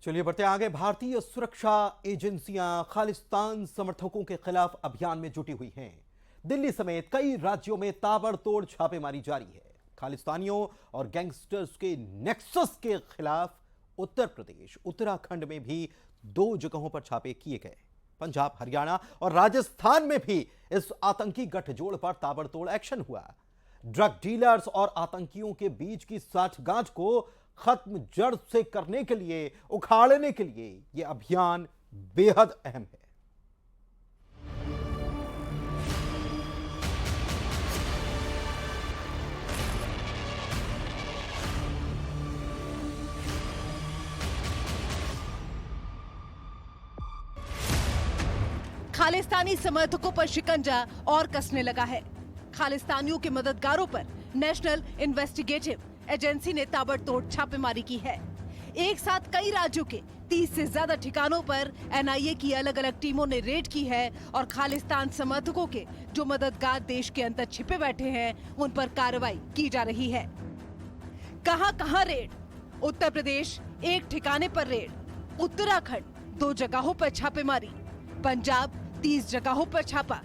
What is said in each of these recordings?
चलिए बढ़ते आगे। भारतीय सुरक्षा एजेंसियां खालिस्तान समर्थकों के खिलाफ अभियान में जुटी हुई हैं। दिल्ली समेत कई राज्यों में ताबड़तोड़ छापेमारी जारी है। खालिस्तानियों और गैंगस्टर्स के नेक्सस के खिलाफ उत्तर प्रदेश, उत्तराखंड में भी 2 जगहों पर छापे किए गए। पंजाब, हरियाणा और राजस्थान में भी इस आतंकी गठजोड़ पर ताबड़तोड़ एक्शन हुआ। ड्रग डीलर्स और आतंकियों के बीच की साठगांठ को खत्म जड़ से करने के लिए, उखाड़ने के लिए यह अभियान बेहद अहम है। खालिस्तानी समर्थकों पर शिकंजा और कसने लगा है। खालिस्तानियों के मददगारों पर नेशनल इन्वेस्टिगेटिव एजेंसी ने ताबड़तोड़ छापेमारी की है। एक साथ कई राज्यों के 30 से ज्यादा ठिकानों पर एनआईए की अलग अलग टीमों ने रेड की है और खालिस्तान समर्थकों के जो मददगार देश के अंदर छिपे बैठे हैं उन पर कार्रवाई की जा रही है। कहां रेड? उत्तर प्रदेश 1 ठिकाने पर रेड, उत्तराखंड 2 जगहों पर छापेमारी, पंजाब 30 जगहों पर छापा,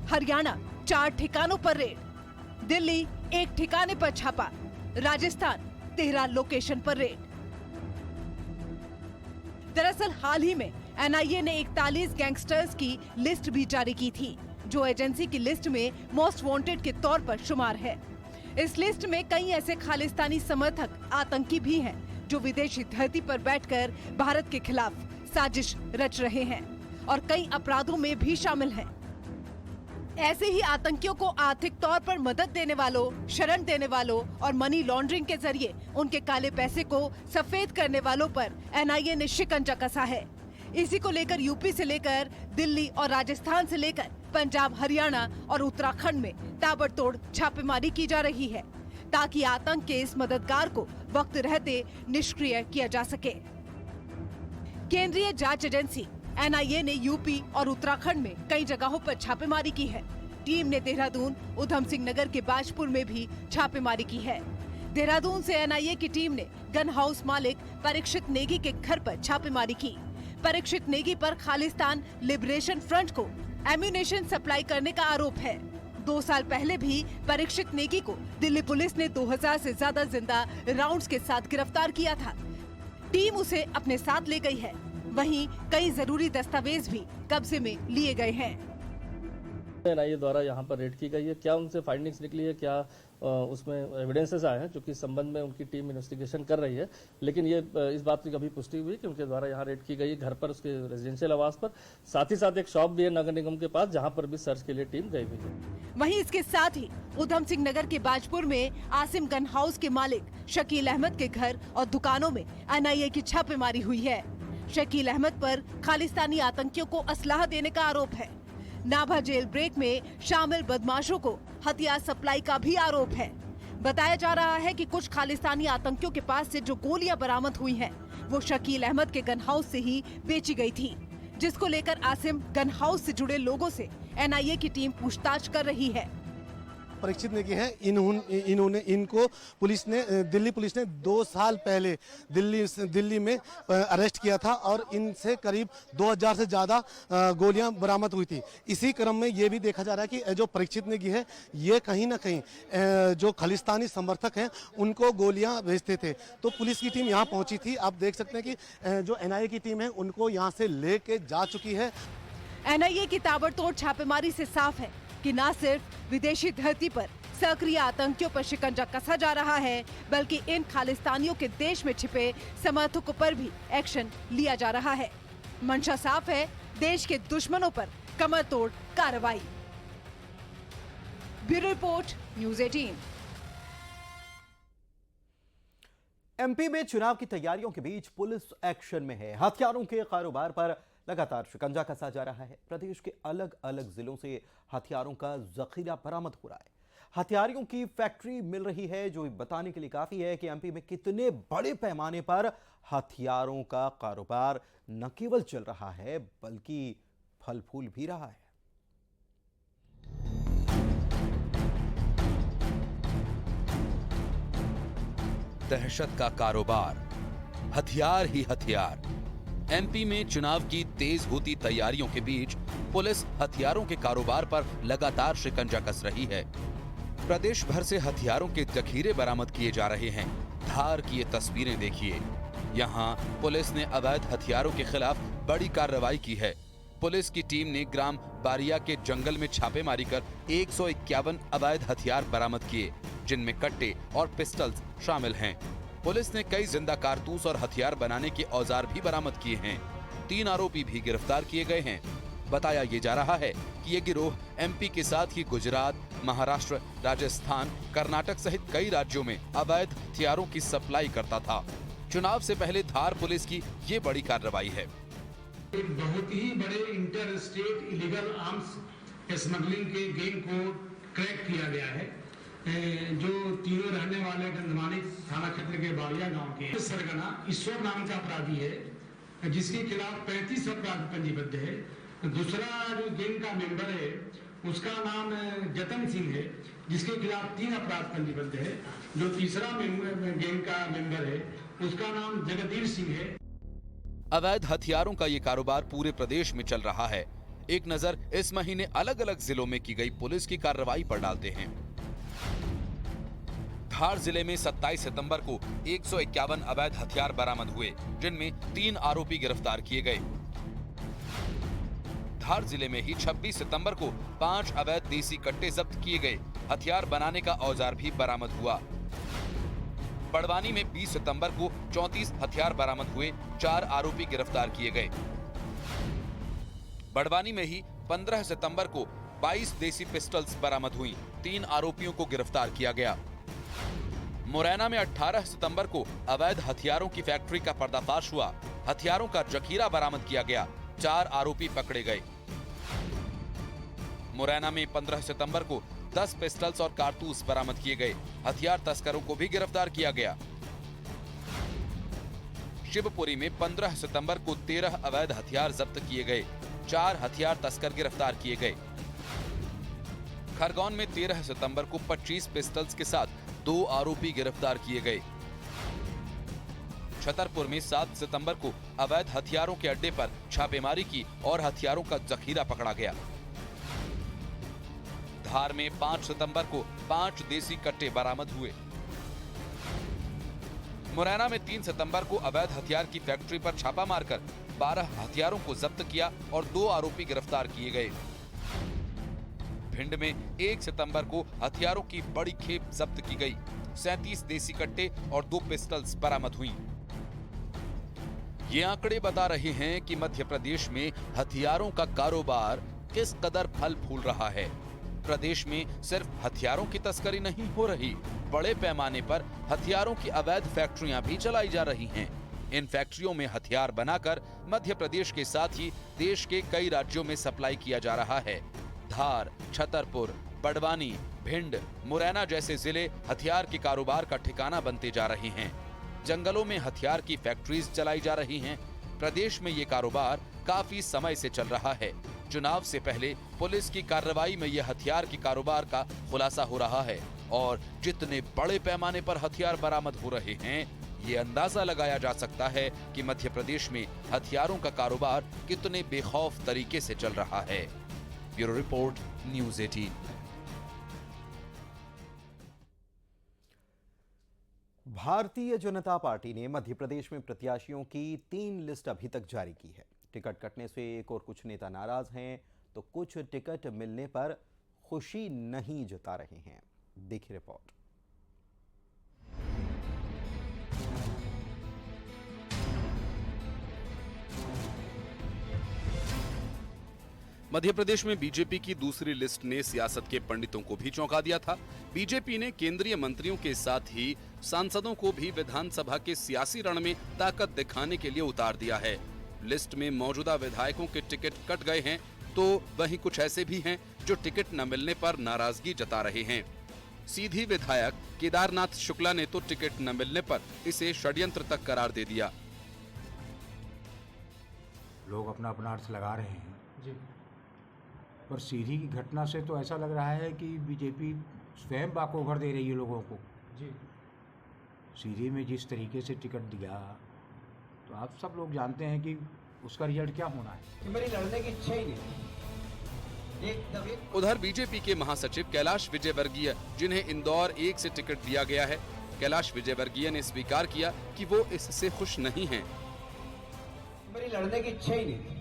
हरियाणा 4 ठिकानों पर रेड, दिल्ली 1 ठिकाने पर छापा, राजस्थान 13 लोकेशन पर रेड। दरअसल हाल ही में एनआईए ने 41 गैंगस्टर्स की लिस्ट भी जारी की थी, जो एजेंसी की लिस्ट में मोस्ट वांटेड के तौर पर शुमार है। इस लिस्ट में कई ऐसे खालिस्तानी समर्थक आतंकी भी हैं, जो विदेशी धरती पर बैठकर भारत के खिलाफ साजिश रच रहे हैं और कई अपराधों में भी शामिल हैं। ऐसे ही आतंकियों को आर्थिक तौर पर मदद देने वालों, शरण देने वालों और मनी लॉन्ड्रिंग के जरिए उनके काले पैसे को सफेद करने वालों पर एनआईए ने शिकंजा कसा है। इसी को लेकर यूपी से लेकर दिल्ली और राजस्थान से लेकर पंजाब, हरियाणा और उत्तराखंड में ताबड़तोड़ छापेमारी की जा रही है, ताकि आतंक के इस मददगार को वक्त रहते निष्क्रिय किया जा सके। केंद्रीय जांच एजेंसी एनआईए ने यूपी और उत्तराखंड में कई जगहों पर छापेमारी की है। टीम ने देहरादून, उधम सिंह नगर के बाजपुर में भी छापेमारी की है। देहरादून से एनआईए की टीम ने गन हाउस मालिक परीक्षित नेगी के घर पर छापेमारी की। परीक्षित नेगी पर खालिस्तान लिबरेशन फ्रंट को एम्यूनेशन सप्लाई करने का आरोप है। 2 साल पहले भी परीक्षित नेगी को दिल्ली पुलिस ने 2000 से ज्यादा जिंदा राउंड्स के साथ गिरफ्तार किया था। टीम उसे अपने साथ ले गई है। वहीं कई जरूरी दस्तावेज भी कब्जे में लिए गए हैं। एनआईए द्वारा यहाँ पर रेड की गई है। क्या उनसे फाइंडिंग्स निकली है, क्या उसमें एविडेंसेस आए हैं, क्योंकि इस संबंध में उनकी टीम इन्वेस्टिगेशन कर रही है। लेकिन ये इस बात की कभी पुष्टि हुई कि उनके द्वारा यहाँ रेड की गई घर पर, उसके रेजिडेंशियल आवास पर। साथ ही साथ एक शॉप भी है नगर निगम के पास, जहाँ पर भी सर्च के लिए टीम गई हुई है। वहीं इसके साथ ही उधम सिंह नगर के बाजपुर में आसिम गन हाउस के मालिक शकील अहमद के घर और दुकानों में एनआईए की छापेमारी हुई है। शकील अहमद पर खालिस्तानी आतंकियों को असलाह देने का आरोप है। नाभा जेल ब्रेक में शामिल बदमाशों को हथियार सप्लाई का भी आरोप है। बताया जा रहा है कि कुछ खालिस्तानी आतंकियों के पास से जो गोलियां बरामद हुई हैं, वो शकील अहमद के गन हाउस से ही बेची गई थी, जिसको लेकर आसिम गन हाउस से जुड़े लोगों से एनआईए की टीम पूछताछ कर रही है। परीक्षित नेगी हैं, इनको दिल्ली पुलिस ने 2 साल पहले दिल्ली में अरेस्ट किया था और इनसे करीब 2000 से ज़्यादा गोलियां बरामद हुई थी। इसी क्रम में ये भी देखा जा रहा है कि जो परीक्षित नेगी है, ये कहीं ना कहीं जो खालिस्तानी समर्थक हैं उनको गोलियां भेजते थे। तो पुलिस की टीम यहाँ पहुंची थी। आप देख सकते हैं कि जो एनआईए की टीम है उनको यहाँ से लेके जा चुकी है। एनआईए की ताबड़तोड़ छापेमारी से साफ है कि न सिर्फ विदेशी धरती पर सक्रिय आतंकियों पर शिकंजा कसा जा रहा है, बल्कि इन खालिस्तानियों के देश में छिपे समर्थकों पर भी एक्शन लिया जा रहा है। मंशा साफ है, देश के दुश्मनों पर कमर तोड़ कार्रवाई। Bureau report, news 18। एमपी में चुनाव की तैयारियों के बीच पुलिस एक्शन में है। हथियारों के कारोबार पर लगातार शिकंजा कसा जा रहा है। प्रदेश के अलग अलग जिलों से हथियारों का जखीरा बरामद हो रहा है। हथियारों की फैक्ट्री मिल रही है, जो बताने के लिए काफी है कि एमपी में कितने बड़े पैमाने पर हथियारों का कारोबार न केवल चल रहा है, बल्कि फल फूल भी रहा है। दहशत का कारोबार, हथियार ही हथियार, एमपी में चुनाव की तेज होती तैयारियों के बीच पुलिस हथियारों के कारोबार पर लगातार शिकंजा कस रही है। प्रदेश भर से हथियारों के जखीरे बरामद किए जा रहे हैं। धार की ये तस्वीरें देखिए। यहाँ पुलिस ने अवैध हथियारों के खिलाफ बड़ी कार्रवाई की है। पुलिस की टीम ने ग्राम बारिया के जंगल में छापेमारी कर 151 अवैध हथियार बरामद किए, जिनमें कट्टे और पिस्टल्स शामिल हैं। पुलिस ने कई जिंदा कारतूस और हथियार बनाने के औजार भी बरामद किए हैं। 3 आरोपी भी गिरफ्तार किए गए हैं। बताया ये जा रहा है कि ये गिरोह एमपी के साथ ही गुजरात, महाराष्ट्र, राजस्थान, कर्नाटक सहित कई राज्यों में अवैध हथियारों की सप्लाई करता था। चुनाव से पहले धार पुलिस की ये बड़ी कार्रवाई है। एक बहुत ही बड़े inter state illegal arms smuggling के गैंग को क्रैक किया गया है, जो तीनों रहने वाले गंधमानी थाना क्षेत्र के बाड़िया गांव के सरगना ईश्वर नाम का अपराधी है, जिसके खिलाफ 35 अपराध पंजीबद्ध है। दूसरा जो गैंग का मेंबर है उसका नाम जतन सिंह है, जिसके खिलाफ 3 अपराध पंजीबद्ध है। जो तीसरा गैंग का मेंबर है उसका नाम जगदीर सिंह है। अवैध हथियारों का ये कारोबार पूरे प्रदेश में चल रहा है। एक नजर इस महीने अलग अलग जिलों में की गई पुलिस की कार्रवाई पर डालते हैं। धार जिले में 27 सितंबर को 151 अवैध हथियार बरामद हुए, जिनमें 3 आरोपी गिरफ्तार किए गए। धार जिले में ही 26 सितंबर को 5 अवैध देसी कट्टे जब्त किए गए। हथियार बनाने का औजार भी बरामद हुआ। बड़वानी में 20 सितंबर को 34 हथियार बरामद हुए, 4 आरोपी गिरफ्तार किए गए। बड़वानी में ही 15 सितंबर को 22 देसी पिस्टल्स बरामद हुई, 3 आरोपियों को गिरफ्तार किया गया। मुरैना में 18 सितंबर को अवैध हथियारों की फैक्ट्री का पर्दाफाश हुआ, हथियारों का जखीरा बरामद किया गया, 4 आरोपी पकड़े गए। मुरैना में 15 सितंबर को 10 पिस्टल्स और कारतूस बरामद किए गए, हथियार तस्करों को भी गिरफ्तार किया गया। शिवपुरी में 15 सितंबर को 13 अवैध हथियार जब्त किए गए, 4 हथियार तस्कर गिरफ्तार किए गए। खरगोन में 13 सितंबर को 25 पिस्टल्स के साथ 2 आरोपी गिरफ्तार किए गए। छतरपुर में 7 सितंबर को अवैध हथियारों के अड्डे पर छापेमारी की और हथियारों का जखीरा पकड़ा गया। धार में 5 सितंबर को 5 देसी कट्टे बरामद हुए। मुरैना में 3 सितंबर को अवैध हथियार की फैक्ट्री पर छापा मारकर 12 हथियारों को जब्त किया और 2 आरोपी गिरफ्तार किए गए। भिंड में 1 सितंबर को हथियारों की बड़ी खेप जब्त की गई, 37 देसी कट्टे और 2 पिस्टल्स बरामद हुई। ये आंकड़े बता रहे हैं कि मध्य प्रदेश में हथियारों का कारोबार किस कदर फल फूल रहा है। प्रदेश में सिर्फ हथियारों की तस्करी नहीं हो रही, बड़े पैमाने पर हथियारों की अवैध फैक्ट्रियां भी चलाई जा रही हैं। इन फैक्ट्रियों में हथियार बनाकर मध्य प्रदेश के साथ ही देश के कई राज्यों में सप्लाई किया जा रहा है। धार, छतरपुर, बड़वानी, भिंड, मुरैना जैसे जिले हथियार के कारोबार का ठिकाना बनते जा रहे हैं। जंगलों में हथियार की फैक्ट्रीज चलाई जा रही हैं। प्रदेश में ये कारोबार काफी समय से चल रहा है। चुनाव से पहले पुलिस की कार्रवाई में यह हथियार के कारोबार का खुलासा हो रहा है और जितने बड़े पैमाने पर हथियार बरामद हो रहे हैं, ये अंदाजा लगाया जा सकता है कि मध्य प्रदेश में हथियारों का कारोबार कितने बेखौफ तरीके से चल रहा है। Bureau report, news 18। Bharatiya Janata party ने मध्य प्रदेश में प्रत्याशियों की 3 लिस्ट अभी तक जारी की है। टिकट कटने से एक और कुछ नेता नाराज हैं, तो कुछ टिकट मिलने पर खुशी नहीं जता रहे हैं। देखिए रिपोर्ट। मध्य प्रदेश में बीजेपी की दूसरी लिस्ट ने सियासत के पंडितों को भी चौंका दिया था। बीजेपी ने केंद्रीय मंत्रियों के साथ ही सांसदों को भी विधानसभा के सियासी रण में ताकत दिखाने के लिए उतार दिया है। लिस्ट में मौजूदा विधायकों के टिकट कट गए हैं, तो वहीं कुछ ऐसे भी हैं जो टिकट न मिलने पर नाराजगी जता रहे हैं। सीधी विधायक केदारनाथ शुक्ला ने तो टिकट न मिलने पर इसे षड्यंत्र तक करार दे दिया। लोग अपना अपना अर्थ लगा रहे हैं जी, पर सीधी की घटना से तो ऐसा लग रहा है कि बीजेपी स्वयं बाकोभर दे रही है लोगों को जी। सीधी में जिस तरीके से टिकट दिया तो आप सब लोग जानते हैं कि उसका रिजल्ट क्या होना है। मेरी लड़ने की इच्छा ही नहीं। उधर बीजेपी के महासचिव कैलाश विजयवर्गीय, जिन्हें इंदौर 1 से टिकट दिया गया है, कैलाश विजयवर्गीय ने स्वीकार किया कि वो इससे खुश नहीं हैं। मेरी लड़ने की इच्छा ही नहीं थी,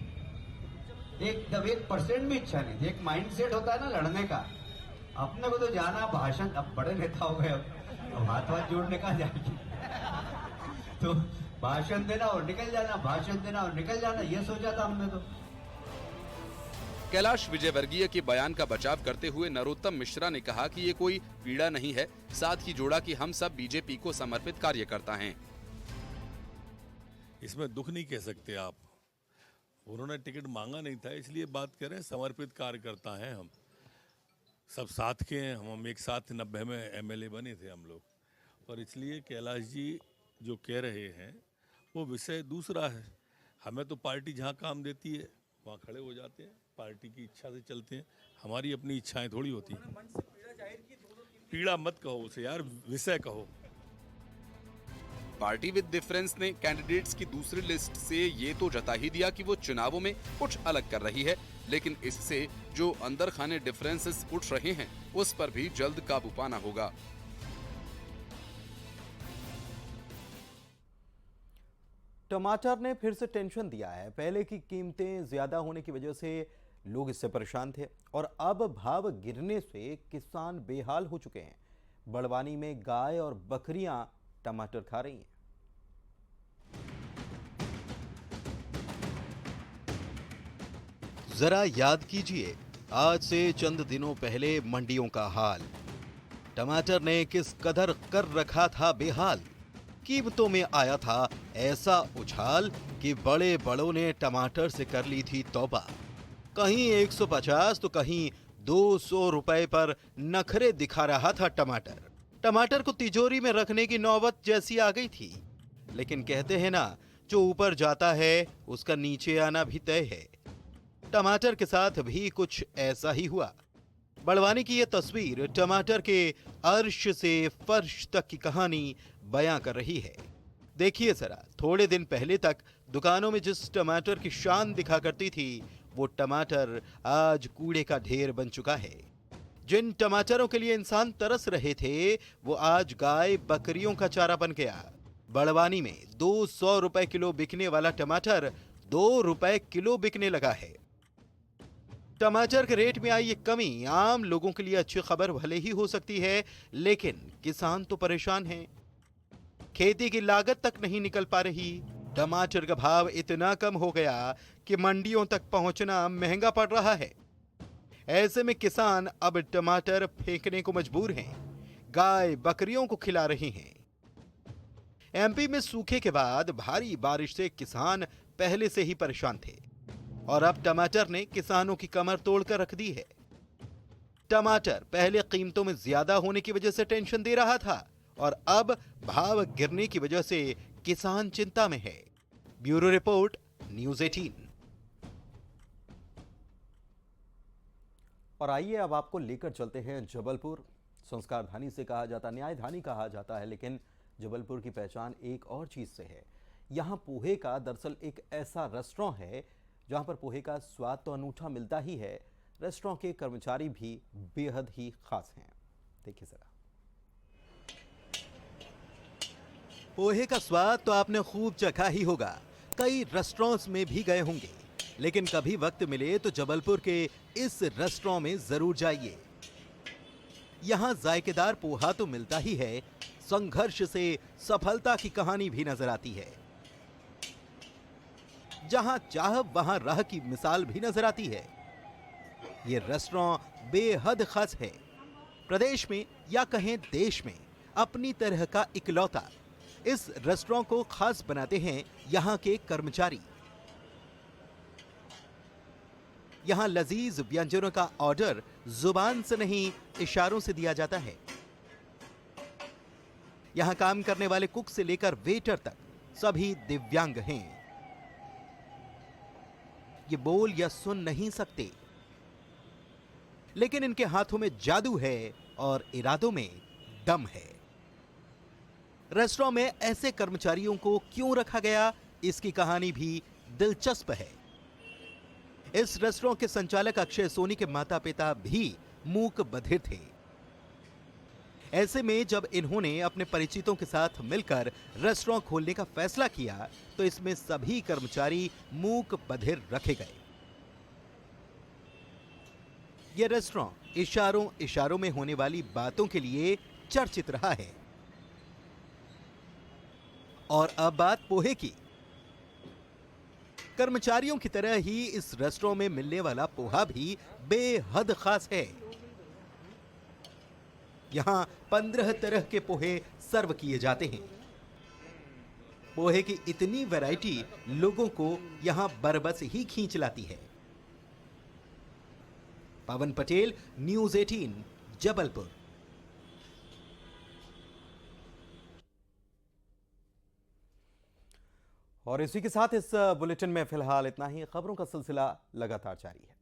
एकदम 1% भी इच्छा नहीं थी। एक माइंडसेट होता है ना लड़ने का, अपने को तो जाना भाषण, अब बड़े नेता हो गए, अब हाथ जोड़ने का जाएगी तो भाषण देना और निकल जाना, भाषण देना और निकल जाना, ये सोचा था हमने तो। कैलाश विजयवर्गीय के बयान का बचाव करते हुए नरोत्तम मिश्रा ने कहा कि ये कोई पीड़ा नहीं है, साथ ही जोड़ा कि हम सब बीजेपी को समर्पित कार्यकर्ता हैं। इसमें दुख नहीं कह सकते आप, उन्होंने टिकट मांगा नहीं था, इसलिए बात कर रहे हैं, समर्पित कार्यकर्ता हैं हम सब साथ के हैं। हम एक साथ 90 में एमएलए बने थे हम लोग, और इसलिए कैलाश जी जो कह रहे हैं वो विषय दूसरा है। हमें तो पार्टी जहाँ काम देती है वहाँ खड़े हो जाते हैं, पार्टी की इच्छा से चलते हैं, हमारी अपनी इच्छाएं थोड़ी होती हैं। पीड़ा मत कहो उसे यार, विषय कहो। पार्टी विद डिफरेंस ने कैंडिडेट्स की दूसरी लिस्ट से ये तो जता ही दिया कि वो चुनावों में कुछ अलग कर रही है, लेकिन इससे जो अंदर खाने डिफरेंसेस उठ रहे हैं उस पर भी जल्द काबू पाना होगा। टमाटर ने फिर से टेंशन दिया है। पहले की कीमतें ज्यादा होने की वजह से लोग इससे परेशान थे और अब भाव गिरने से किसान बेहाल हो चुके हैं। बड़वानी में गाय और बकरियां टमाटर खा रही हैं। जरा याद कीजिए आज से चंद दिनों पहले मंडियों का हाल। टमाटर ने किस कदर कर रखा था बेहाल। कीमतों में आया था ऐसा उछाल कि बड़े बड़ों ने टमाटर से कर ली थी तौबा। कहीं 150 तो कहीं 200 रुपए पर नखरे दिखा रहा था टमाटर। टमाटर को तिजोरी में रखने की नौबत जैसी आ गई थी। लेकिन कहते हैं ना, जो ऊपर जाता है उसका नीचे आना भी तय है। टमाटर के साथ भी कुछ ऐसा ही हुआ। बड़वानी की यह तस्वीर टमाटर के अर्श से फर्श तक की कहानी बयां कर रही है। देखिए जरा, थोड़े दिन पहले तक दुकानों में जिस टमाटर की शान दिखा करती थी, वो टमाटर आज कूड़े का ढेर बन चुका है। जिन टमाटरों के लिए इंसान तरस रहे थे, वो आज गाय बकरियों का चारा बन गया। बड़वानी में 200 रुपए किलो बिकने वाला टमाटर 2 रुपए किलो बिकने लगा है। टमाटर के रेट में आई ये कमी आम लोगों के लिए अच्छी खबर भले ही हो सकती है, लेकिन किसान तो परेशान हैं। खेती की लागत तक नहीं निकल पा रही। टमाटर का भाव इतना कम हो गया कि मंडियों तक पहुंचना महंगा पड़ रहा है। ऐसे में किसान अब टमाटर फेंकने को मजबूर हैं, गाय बकरियों को खिला रहे हैं। एमपी में सूखे के बाद भारी बारिश से किसान पहले से ही परेशान थे और अब टमाटर ने किसानों की कमर तोड़कर रख दी है। टमाटर पहले कीमतों में ज्यादा होने की वजह से टेंशन दे रहा था और अब भाव गिरने की वजह से किसान चिंता में है। Bureau report, news 18। और आइए अब आपको लेकर चलते हैं जबलपुर। संस्कार धानी से कहा जाता, न्याय धानी कहा जाता है, लेकिन जबलपुर की पहचान एक और चीज से है। यहाँ पोहे का दरअसल एक ऐसा रेस्टोरेंट है जहां पर पोहे का स्वाद तो अनूठा मिलता ही है, रेस्टोरेंट के कर्मचारी भी बेहद ही खास हैं। देखिए जरा। पोहे का स्वाद तो आपने खूब चखा ही होगा, कई रेस्टोरेंट्स में भी गए होंगे, लेकिन कभी वक्त मिले तो जबलपुर के इस रेस्टोरेंट में जरूर जाइए। यहां जायकेदार पोहा तो मिलता ही है, संघर्ष से सफलता की कहानी भी नजर आती है। जहां चाह वहां राह की मिसाल भी नजर आती है। ये रेस्टोरेंट बेहद खास है। प्रदेश में या कहें देश में अपनी तरह का इकलौता। इस रेस्टोरेंट को खास बनाते हैं यहां के कर्मचारी। यहां लजीज व्यंजनों का ऑर्डर जुबान से नहीं, इशारों से दिया जाता है। यहां काम करने वाले कुक से लेकर वेटर तक सभी दिव्यांग हैं। ये बोल या सुन नहीं सकते, लेकिन इनके हाथों में जादू है और इरादों में दम है। रेस्टोरेंट में ऐसे कर्मचारियों को क्यों रखा गया, इसकी कहानी भी दिलचस्प है। इस रेस्टोरेंट के संचालक अक्षय सोनी के माता पिता भी मूक बधिर थे। ऐसे में जब इन्होंने अपने परिचितों के साथ मिलकर रेस्टोरेंट खोलने का फैसला किया तो इसमें सभी कर्मचारी मूक बधिर रखे गए। यह रेस्टोरेंट इशारों इशारों में होने वाली बातों के लिए चर्चित रहा है। और अब बात पोहे की। कर्मचारियों की तरह ही इस रेस्टोरेंट में मिलने वाला पोहा भी बेहद खास है। यहां 15 तरह के पोहे सर्व किए जाते हैं। पोहे की इतनी वैरायटी लोगों को यहां बरबस ही खींच लाती है। पवन पटेल, न्यूज़ 18, जबलपुर। और इसी के साथ इस बुलेटिन में फिलहाल इतना ही। खबरों का सिलसिला लगातार जारी है।